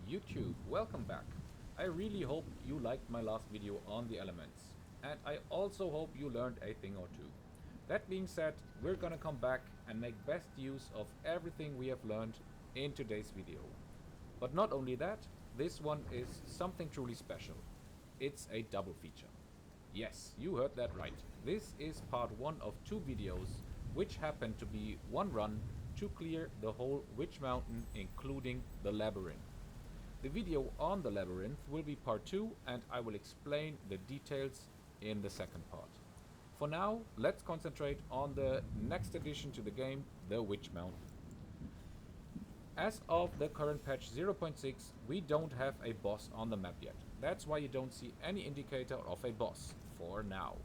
YouTube, welcome back. I really hope you liked my last video on the elements, and I also hope you learned a thing or two. That being said, we're gonna come back and make best use of everything we have learned in today's video. But not only that, this one is something truly special. It's a double feature. Yes, you heard that right. This is part 1 of 2 videos, which happen to be one run to clear the whole Witch Mountain, including the labyrinth. The video on the labyrinth will be part 2, and I will explain the details in the second part. For now, let's concentrate on the next addition to the game, the Witch Mountain. As of the current patch 0.6, we don't have a boss on the map yet. That's why you don't see any indicator of a boss, for now.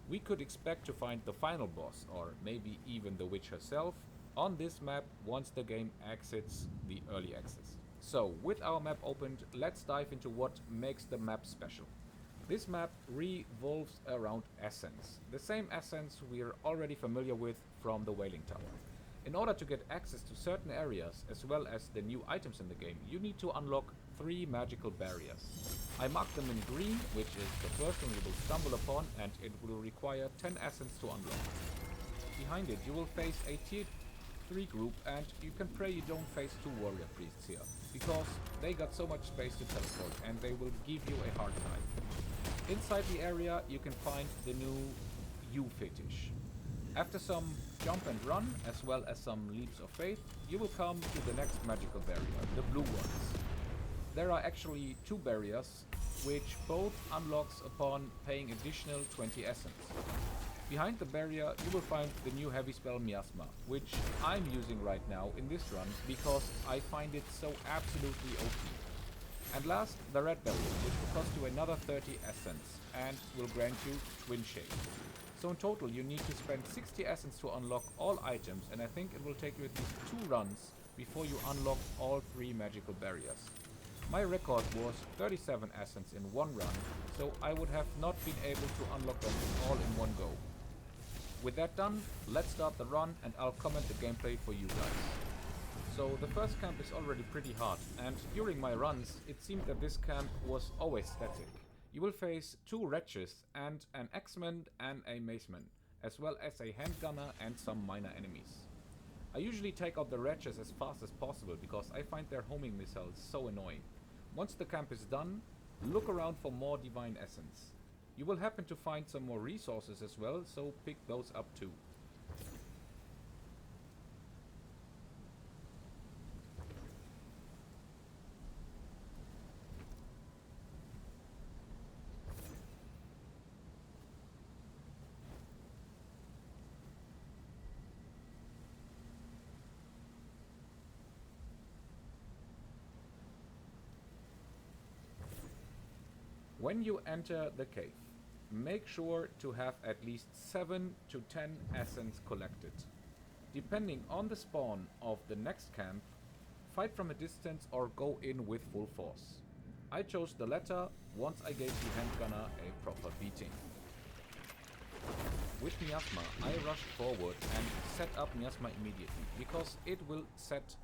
We could expect to find the final boss, or maybe even the witch herself, on this map once the game exits the early access. So, with our map opened, let's dive into what makes the map special. This map revolves around essence, the same essence we're already familiar with from the Wailing Tower. In order to get access to certain areas, as well as the new items in the game, you need to unlock 3 magical barriers. I marked them in green, which is the first one you will stumble upon, and it will require 10 essence to unlock. Behind it you will face a tier 3 group, and you can pray you don't face 2 warrior priests here, because they got so much space to teleport and they will give you a hard time. Inside the area you can find the new U fetish. After some jump and run, as well as some leaps of faith, you will come to the next magical barrier, the blue ones. There are actually 2 barriers, which both unlocks upon paying additional 20 essence. Behind the barrier you will find the new heavy spell Miasma, which I'm using right now in this run because I find it so absolutely OP. And last, the red barrier, which will cost you another 30 essence and will grant you Twin Shade. So in total you need to spend 60 essence to unlock all items, and I think it will take you at least 2 runs before you unlock all 3 magical barriers. My record was 37 essence in one run, so I would have not been able to unlock them all in one go. With that done, let's start the run and I'll comment the gameplay for you guys. So the first camp is already pretty hard, and during my runs it seemed that this camp was always static. You will face 2 wretches and an axeman and a maceman, as well as a handgunner and some minor enemies. I usually take out the wretches as fast as possible because I find their homing missiles so annoying. Once the camp is done, look around for more divine essence. You will happen to find some more resources as well, so pick those up too. When you enter the cave, make sure to have at least 7 to 10 essence collected. Depending on the spawn of the next camp, fight from a distance or go in with full force. I chose the latter once I gave the handgunner a proper beating. With Miasma, I rushed forward and set up Miasma immediately, because it will set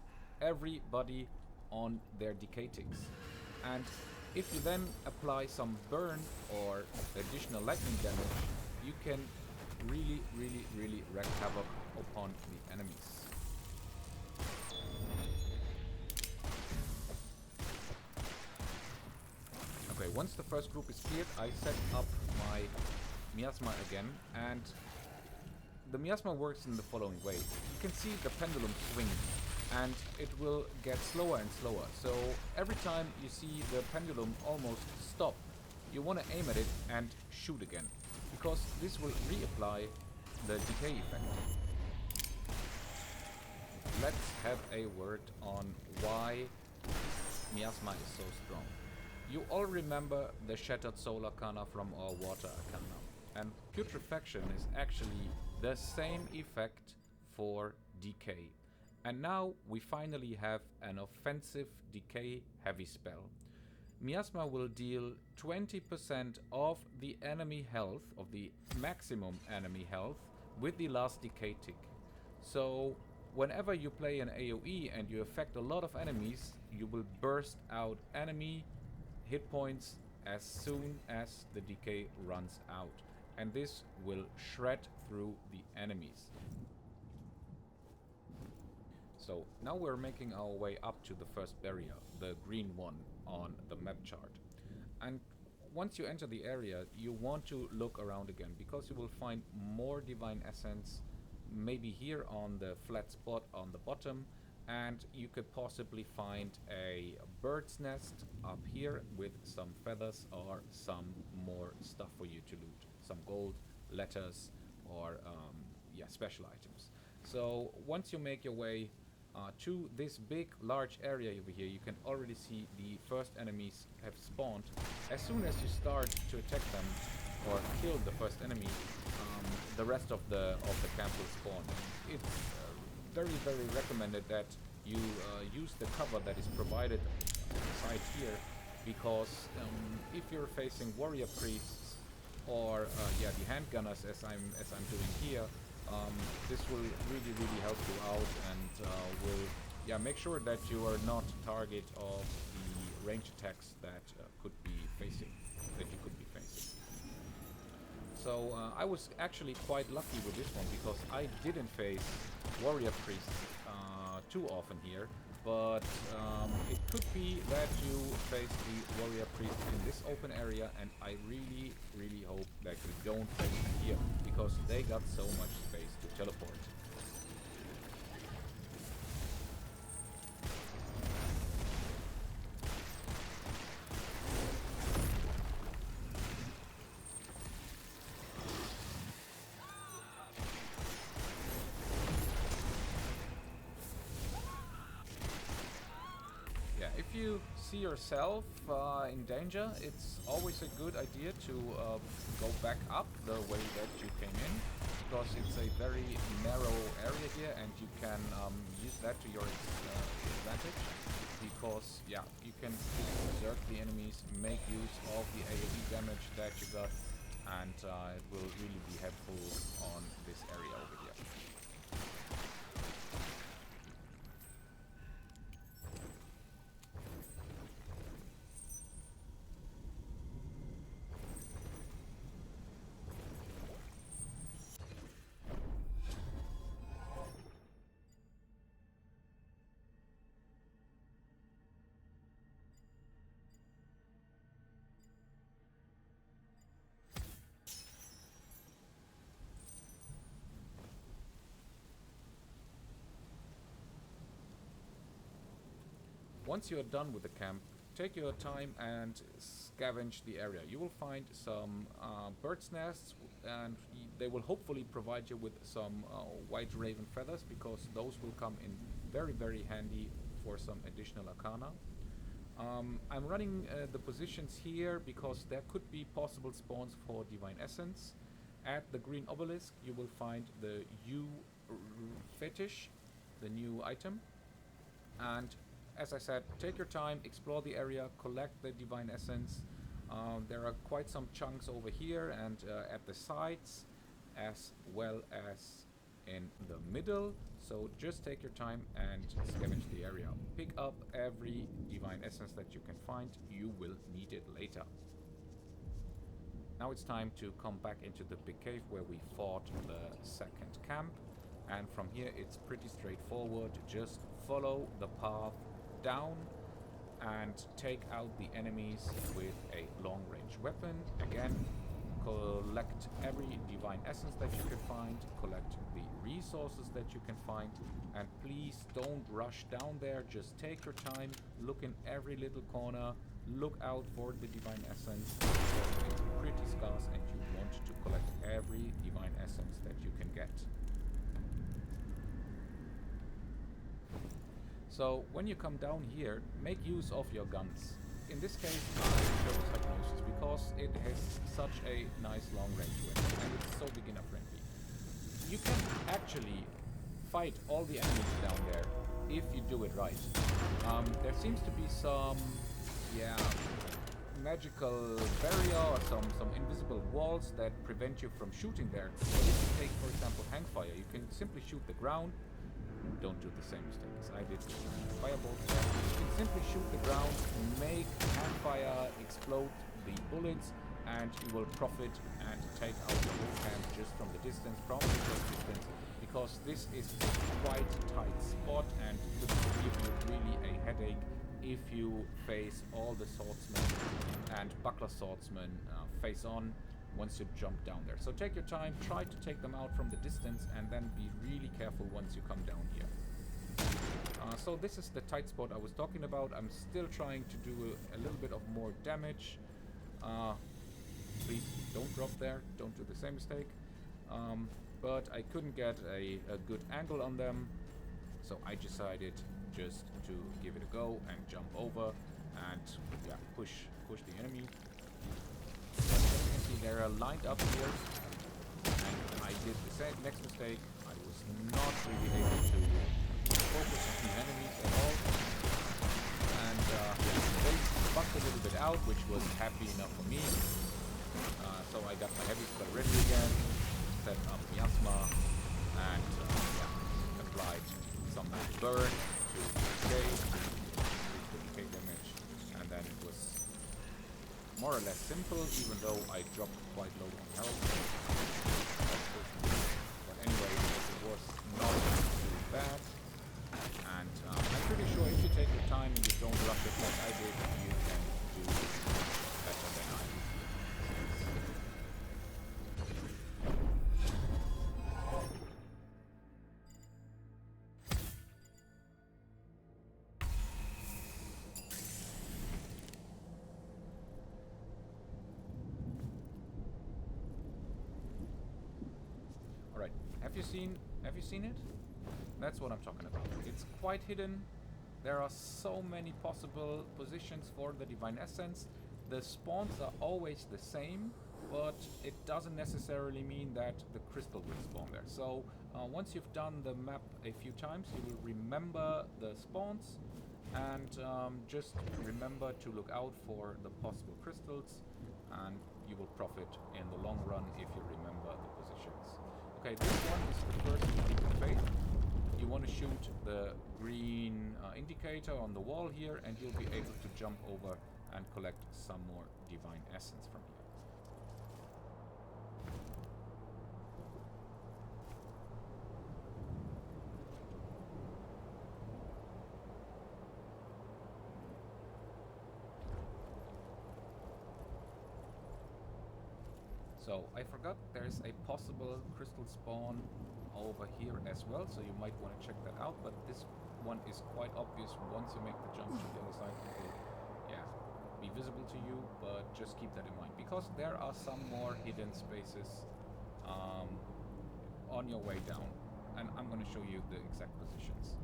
everybody on their decay ticks. And if you then apply some burn or additional lightning damage, you can really wreak havoc upon the enemies. Okay, once the first group is cleared, I set up my Miasma again, and the Miasma works in the following way. You can see the pendulum swing, and it will get slower and slower. So every time you see the pendulum almost stop, you want to aim at it and shoot again, because this will reapply the decay effect. Let's have a word on why Miasma is so strong. You all remember the Shattered Soul Arcana from our Water Arcana, and Putrefaction is actually the same effect for decay. And now we finally have an offensive decay heavy spell. Miasma will deal 20% of the enemy health, of the maximum enemy health, with the last decay tick. So whenever you play an AoE and you affect a lot of enemies, you will burst out enemy hit points as soon as the decay runs out, and this will shred through the enemies. So now we're making our way up to the first barrier, the green one on the map chart. And once you enter the area, you want to look around again, because you will find more divine essence, maybe here on the flat spot on the bottom, and you could possibly find a bird's nest up here with some feathers or some more stuff for you to loot, some gold, letters, or yeah, special items. So once you make your way to this big, large area over here, you can already see the first enemies have spawned. As soon as you start to attack them or kill the first enemy, the rest of the camp will spawn. It's very, very recommended that you use the cover that is provided inside here, because if you're facing warrior priests or yeah, the handgunners as I'm doing here, this will really, really help you out, and will, yeah, make sure that you are not target of the range attacks that you could be facing. So I was actually quite lucky with this one, because I didn't face warrior priests too often here. But it could be that you face the warrior priest in this open area, and I really, really hope that you don't face them here, because they got so much space to teleport. If you see yourself in danger, it's always a good idea to go back up the way that you came in, because it's a very narrow area here, and you can use that to your advantage, because yeah, you can berserk the enemies, make use of the AoE damage that you got, and it will really be helpful on this area over here. Once you are done with the camp, take your time and scavenge the area. You will find some bird's nests, and they will hopefully provide you with some white raven feathers, because those will come in very, very handy for some additional arcana. I'm running the positions here because there could be possible spawns for divine essence. At the green obelisk you will find the U fetish, the new item, and as I said, take your time, explore the area, collect the divine essence. There are quite some chunks over here and at the sides, as well as in the middle. So just take your time and scavenge the area. Pick up every divine essence that you can find. You will need it later. Now it's time to come back into the big cave where we fought the second camp. And from here it's pretty straightforward. Just follow the path down and take out the enemies with a long-range weapon. Again, collect every divine essence that you can find, collect the resources that you can find, and please don't rush down there. Just take your time, look in every little corner, look out for the divine essence, because it's pretty scarce and you want to collect every divine essence that you can get. So when you come down here, make use of your guns. In this case, I chose Hypnosis because it has such a nice long-range weapon and it's so beginner-friendly. You can actually fight all the enemies down there if you do it right. There seems to be some, magical barrier or some invisible walls that prevent you from shooting there. But if you take, for example, Hangfire, you can simply shoot the ground, don't do the same mistake as I did. Fireballs. You can simply shoot the ground, make handfire explode the bullets, and you will profit and take out the whole camp just from the distance, from the close distance, because this is a quite tight spot and could give you really a headache if you face all the swordsmen and buckler swordsmen face on once you jump down there. So take your time, try to take them out from the distance, and then be really careful once you come down here. So this is the tight spot I was talking about. I'm still trying to do a little bit of more damage. Please don't drop there, don't do the same mistake. But I couldn't get a good angle on them, so I decided just to give it a go and jump over and yeah, push the enemy. They're lined up here, and I did the same next mistake. I was not really able to focus on the enemies at all, and they bucked a little bit out, which was happy enough for me. So I got my heavy spell ready again, set up miasma, and applied some burn to escape, 3k damage, and then it was more or less simple, even though I dropped quite low on health. But anyway, it was not too bad. And I'm pretty sure if you take your time and you don't rush it like I did, you can do better than I did. Have you seen it? That's what I'm talking about. It's quite hidden. There are so many possible positions for the Divine Essence. The spawns are always the same, but it doesn't necessarily mean that the crystal will spawn there. So once you've done the map a few times, you will remember the spawns, and just remember to look out for the possible crystals, and you will profit in the long run if you remember the positions. Okay, this one is the first leap of faith. You want to shoot the green indicator on the wall here, and you'll be able to jump over and collect some more Divine Essence from here. So I forgot there's a possible crystal spawn over here as well, so you might want to check that out, but this one is quite obvious once you make the jump to the other side. It will, be visible to you, but just keep that in mind, because there are some more hidden spaces on your way down, and I'm going to show you the exact positions.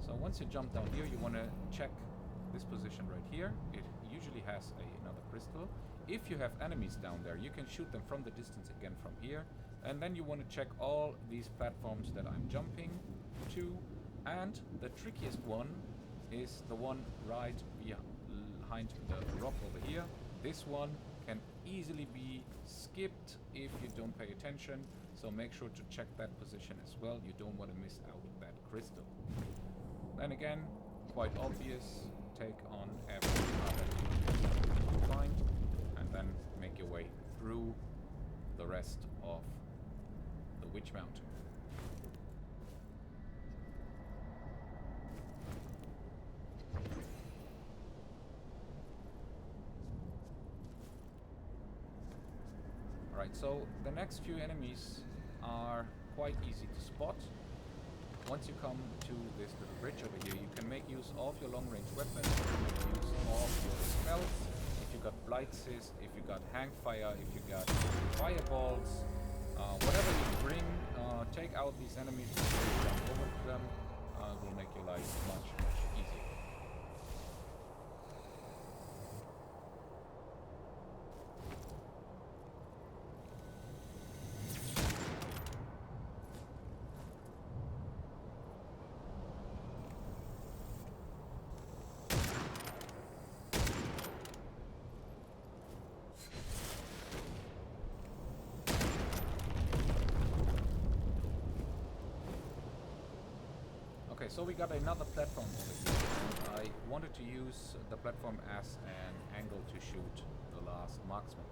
So once you jump down here, you want to check this position right here. It usually has another crystal. If you have enemies down there, you can shoot them from the distance again from here. And then you want to check all these platforms that I'm jumping to. And the trickiest one is the one right behind the rock over here. This one can easily be skipped if you don't pay attention. So make sure to check that position as well. You don't want to miss out that crystal. Then again, quite obvious. Take on every other you find. Then make your way through the rest of the Witch Mountain. Alright, so the next few enemies are quite easy to spot. Once you come to this little bridge over here, you can make use of your long-range weapons, you can make use of your spells. If you got Blight Cyst, if you got Hangfire, if you got Fireballs, whatever you bring, take out these enemies before you jump over to them, will make your life much, much easier. so we got another platform over here. I wanted to use the platform as an angle to shoot the last marksman.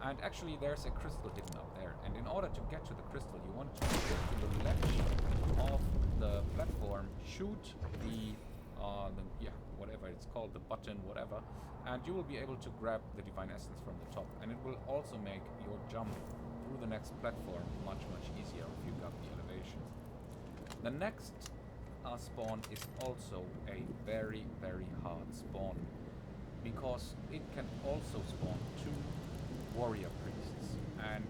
And actually there's a crystal hidden up there. And in order to get to the crystal, you want to go to the ledge of the platform, shoot the whatever it's called, the button, whatever, and you will be able to grab the divine essence from the top. And it will also make your jump through the next platform much easier if you got the elevation. The next spawn is also a very hard spawn, because it can also spawn 2 warrior priests, and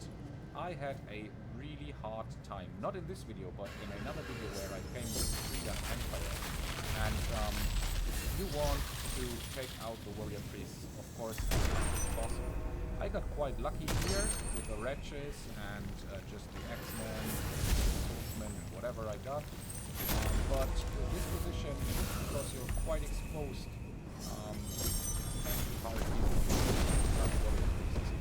I had a really hard time, not in this video but in another video where I came with Freedom Empire, and if you want to take out the warrior priests, of course, as fast as possible. I got quite lucky here with the wretches and just the X-Men, swordsmen, and whatever I got. But this position, because you're quite exposed, can be hard to start warrior priests.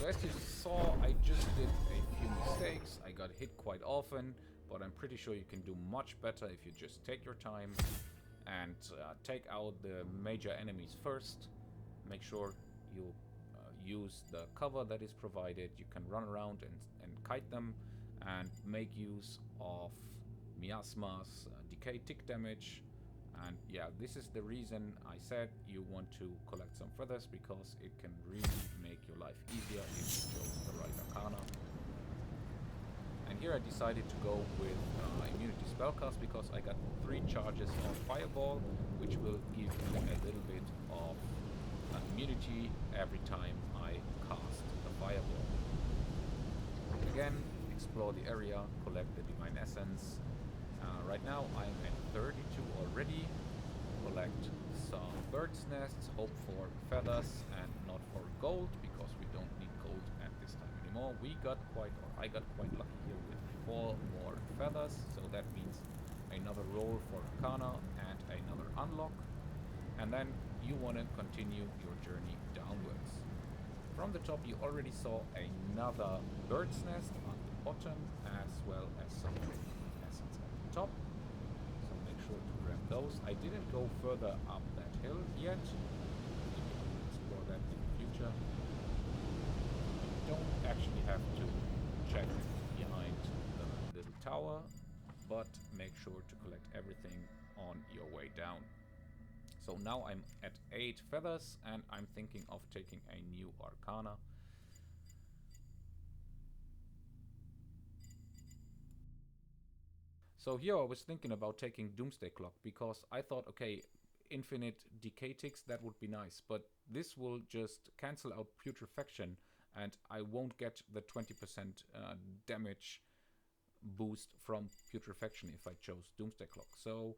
As you saw, I just did a few mistakes. I got hit quite often, but I'm pretty sure you can do much better if you just take your time and take out the major enemies first. Make sure you use the cover that is provided. You can run around and kite them and make use of miasmas, decay tick damage. And yeah, this is the reason I said you want to collect some feathers, because it can really make your life easier if you chose the right Arcana. And here I decided to go with immunity spellcast, because I got 3 charges of fireball, which will give me a little bit of immunity every time I cast the fireball. Again, explore the area, collect the divine essence. Right now I'm at 32 already. Collect some bird's nests, hope for feathers and not for gold, because we don't need gold at this time anymore. I got quite lucky here with 4 more feathers, so that means another roll for Arcana and another unlock. And then you want to continue your journey downwards. From the top you already saw another bird's nest on the bottom, as well as some essence at the top. So make sure to grab those. I didn't go further up that hill yet. Maybe I will explore that in the future. You don't actually have to check behind the little tower, but make sure to collect everything on your way down. So now I'm at 8 feathers, and I'm thinking of taking a new Arcana. So here I was thinking about taking Doomsday Clock, because I thought, okay, infinite decay ticks, that would be nice, but this will just cancel out putrefaction, and I won't get the 20% damage boost from putrefaction if I chose Doomsday Clock. So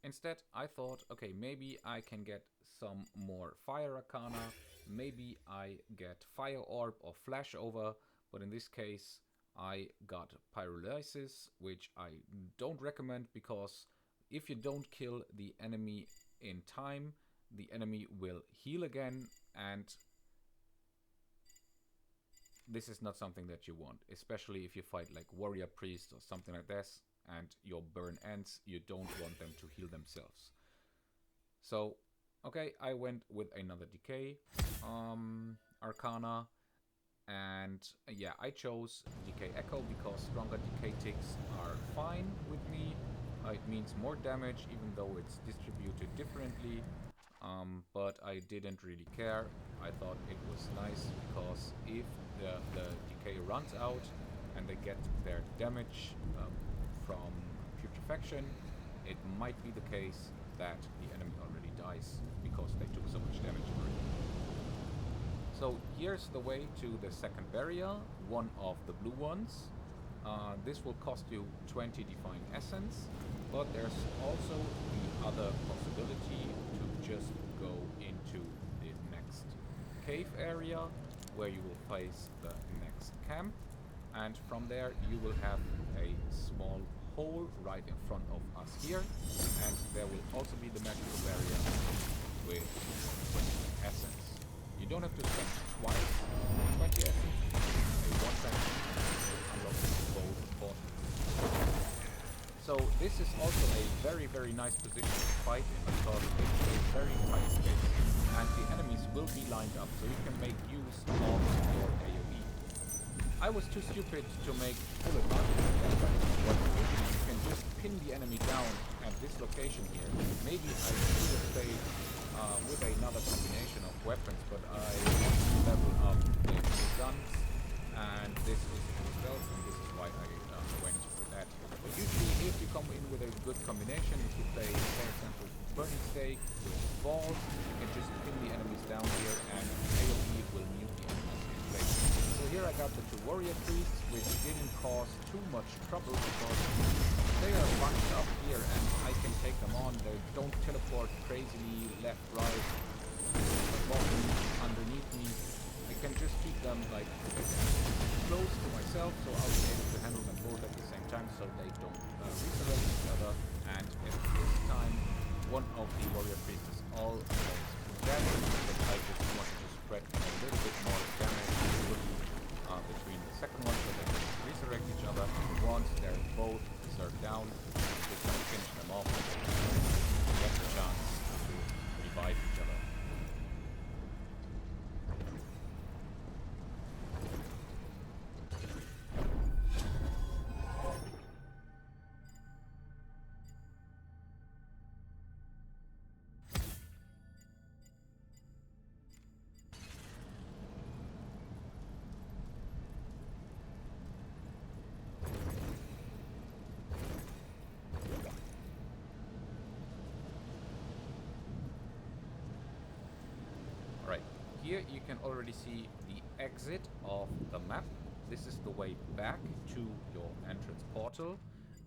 instead I thought, okay, maybe I can get some more Fire Arcana, maybe I get Fire Orb or Flash Over, but in this case I got Pyrolysis, which I don't recommend, because if you don't kill the enemy in time, the enemy will heal again, and this is not something that you want, especially if you fight like Warrior Priest or something like this and your burn ends. You don't want them to heal themselves. So okay, I went with another decay Arcana, and yeah, I chose Decay Echo because stronger decay ticks are fine with me. It means more damage even though it's distributed differently, but I didn't really care. I thought it was nice because if the decay runs out and they get their damage from putrefaction, it might be the case that the enemy already dies because they took so much damage already. So here's the way to the second barrier, one of the blue ones. This will cost you 20 Divine Essence, but there's also the other possibility to just go into the next cave area where you will place the next camp, and from there you will have a small hole right in front of us here, and there will also be the magical barrier with 20 essence. You don't have to spend twice 20 essence, a one-time to unlock both portals. So this is also a very, very nice position to fight in because it's a very tight space and the enemies will be lined up, so you can make use of your AoE. I was too stupid to make full advantage of that, but what usually you can just pin the enemy down at this location here. Maybe I should have stayed with another combination of weapons, but I want to level up the guns, and this is stealth, and this is why I went with that. But usually if you come in with a good combination, if you play, for example, Burning Stake with Ball, you can just pin the enemies down here and AoE will mute the enemies in place. So here I got the 2 warrior priests, which didn't cause too much trouble because they are bunched up here and I can take them on. They don't teleport crazily left, right, above me, underneath me. I can just keep them like close to myself, so I'll be able to handle them both at the same time so they don't resurrect each other. And at this time, one of the warrior priests is almost dead, but I just wanted to spread a little bit more damage between the second one so they can resurrect each other. Once they're both served down, just gonna finish them off and get the chance to revive each other. Here you can already see the exit of the map. This is the way back to your entrance portal,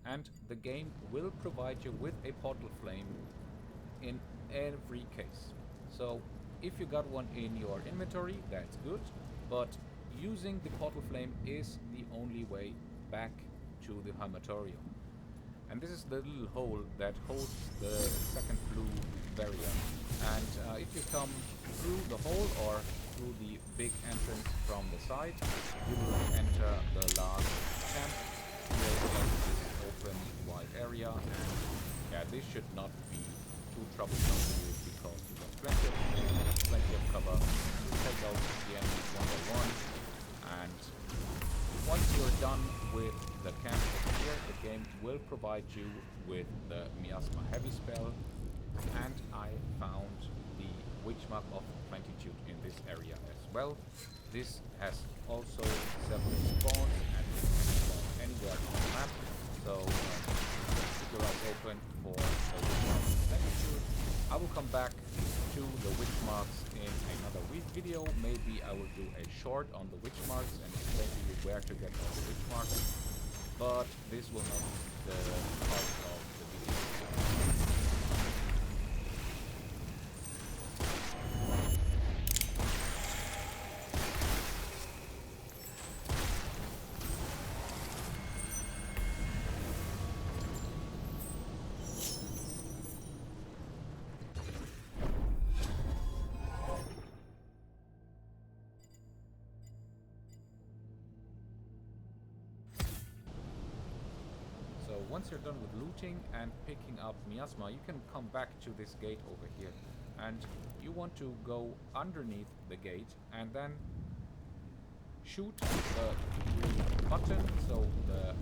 and the game will provide you with a portal flame in every case. So if you got one in your inventory, that's good, but using the portal flame is the only way back to the Hermatorium. And this is the little hole that holds the second blue barrier. And if you come through the hole or through the big entrance from the side, you will enter the last camp. Here is this open wide area, and yeah, this should not be too troublesome for you because you got plenty of cover to take out the enemies one by one. And once you're done with the camp over here, the game will provide you with the Miasma Heavy spell, and I found the Witch Mark of Plentitude in this area as well. This has also several spawns, and you can spawn anywhere on the map, so keep your eyes open for the Witch Mark of Plentitude. I will come back to the Witch Marks in another video. Maybe I will do a short on the Witch Marks and explain to you where to get all the Witch Marks, but this will not be the part of the video. Once you're done with looting and picking up miasma, you can come back to this gate over here, and you want to go underneath the gate and then shoot the green button so the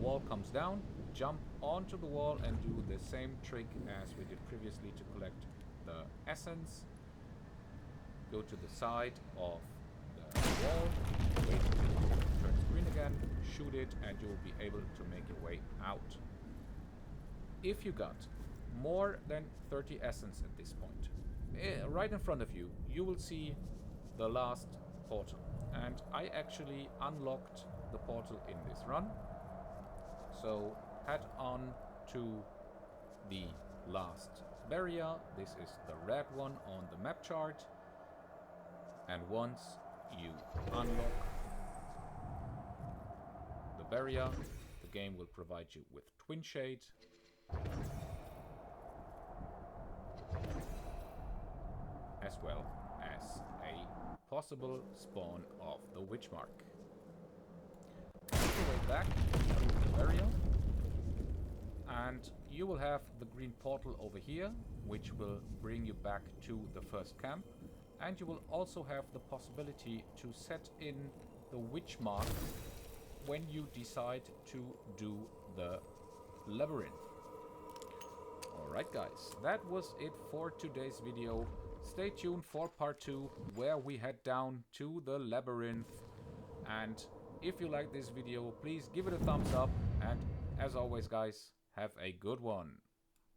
wall comes down, jump onto the wall and do the same trick as we did previously to collect the essence. Go to the side of the wall, wait until it turns green again, shoot it, and you will be able to make your way out. If you got more than 30 essence at this point, right in front of you, you will see the last portal. And I actually unlocked the portal in this run. So head on to the last barrier. This is the red one on the map chart. And once you unlock the barrier, the game will provide you with Twin Shade. As well as a possible spawn of the Witch Mark. Make your way back through the barrier. And you will have the green portal over here, which will bring you back to the first camp. And you will also have the possibility to set in the Witch Mark when you decide to do the labyrinth. Alright guys, that was it for today's video. Stay tuned for part 2, where we head down to the labyrinth. And if you like this video, please give it a thumbs up. And as always guys, have a good one.